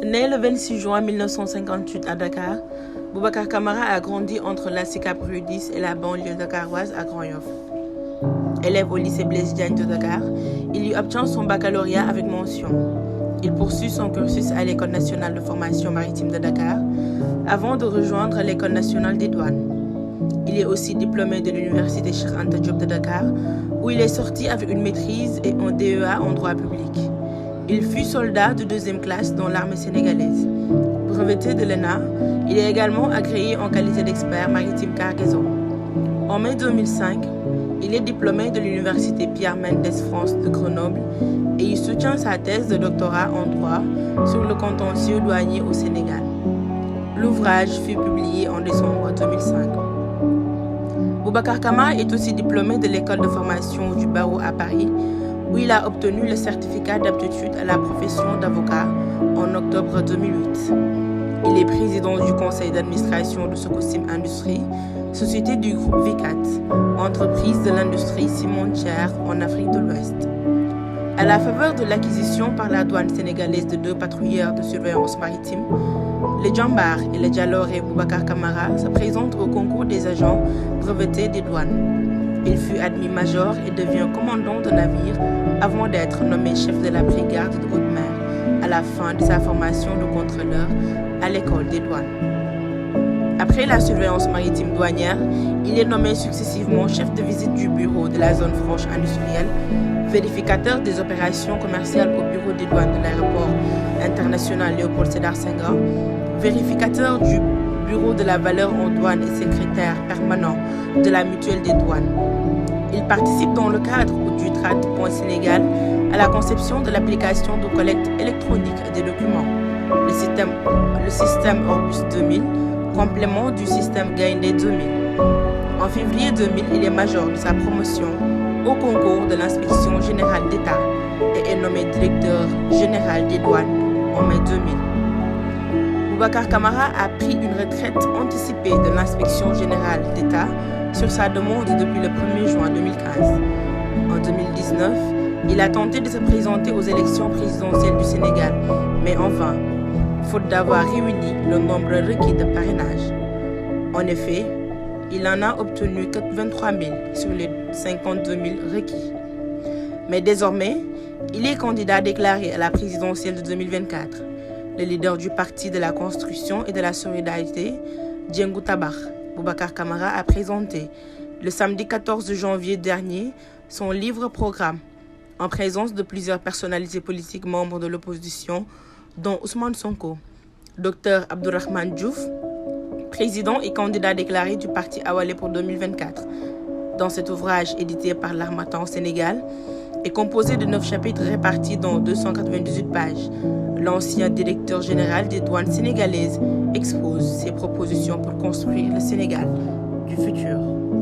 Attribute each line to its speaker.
Speaker 1: Né le 26 juin 1958 à Dakar, Boubacar Camara a grandi entre la Sicap Rue 10 et la banlieue dakaroise à Grand Yoff. Élève au lycée Blaise Diagne de Dakar, il y obtient son baccalauréat avec mention. Il poursuit son cursus à l'École nationale de formation maritime de Dakar avant de rejoindre l'École nationale des douanes. Il est aussi diplômé de l'université Cheikh Anta Diop de Dakar, où il est sorti avec une maîtrise et un DEA en droit public. Il fut soldat de 2e classe dans l'armée sénégalaise. Breveté de l'ENA, il est également agréé en qualité d'expert maritime cargaison. En mai 2005, il est diplômé de l'université Pierre Mendès France de Grenoble et il soutient sa thèse de doctorat en droit sur le contentieux douanier au Sénégal. L'ouvrage fut publié en décembre 2005. Boubacar Camara est aussi diplômé de l'école de formation du barreau à Paris, où il a obtenu le certificat d'aptitude à la profession d'avocat en octobre 2008. Il est président du conseil d'administration de Sococim Industrie, société du groupe VICAT, entreprise de l'industrie cimentière en Afrique de l'Ouest. À la faveur de l'acquisition par la douane sénégalaise de 2 patrouilleurs de surveillance maritime, le Djambar et le Djaloré Boubacar Camara se présentent au concours des agents brevetés des douanes. Il fut admis major et devient commandant de navire avant d'être nommé chef de la brigade de haute mer à la fin de sa formation de contrôleur à l'école des douanes. Après la surveillance maritime douanière, il est nommé successivement chef de visite du bureau de la zone franche industrielle, vérificateur des opérations commerciales au bureau des douanes de l'aéroport international Léopold Sédar Senghor, vérificateur du bureau de la valeur en douane et secrétaire permanent de la mutuelle des douanes. Il participe dans le cadre du TRAD.Sénégal à la conception de l'application de collecte électronique des documents, le système Orbus 2000, complément du système Gaindé 2000. En février 2000, il est major de sa promotion au concours de l'inspection générale d'État et est nommé directeur général des douanes en mai 2000. Boubacar Camara a pris une retraite anticipée de l'inspection générale d'État sur sa demande depuis le 1er juin 2015. En 2019, il a tenté de se présenter aux élections présidentielles du Sénégal, mais en vain, faute d'avoir réuni le nombre requis de parrainage. En effet, il en a obtenu que 23 000 sur les 52 000 requis. Mais désormais, il est candidat déclaré à la présidentielle de 2024. Le leader du Parti de la Construction et de la Solidarité, Djengou Tabar, Boubacar Camara, a présenté le samedi 14 janvier dernier son livre-programme en présence de plusieurs personnalités politiques membres de l'opposition, dont Ousmane Sonko, Dr Abdourahmane Diouf, président et candidat déclaré du parti Awalé pour 2024. Dans cet ouvrage édité par l'Harmattan Sénégal et composé de 9 chapitres répartis dans 298 pages, l'ancien directeur général des douanes sénégalaises expose ses propositions pour construire le Sénégal du futur.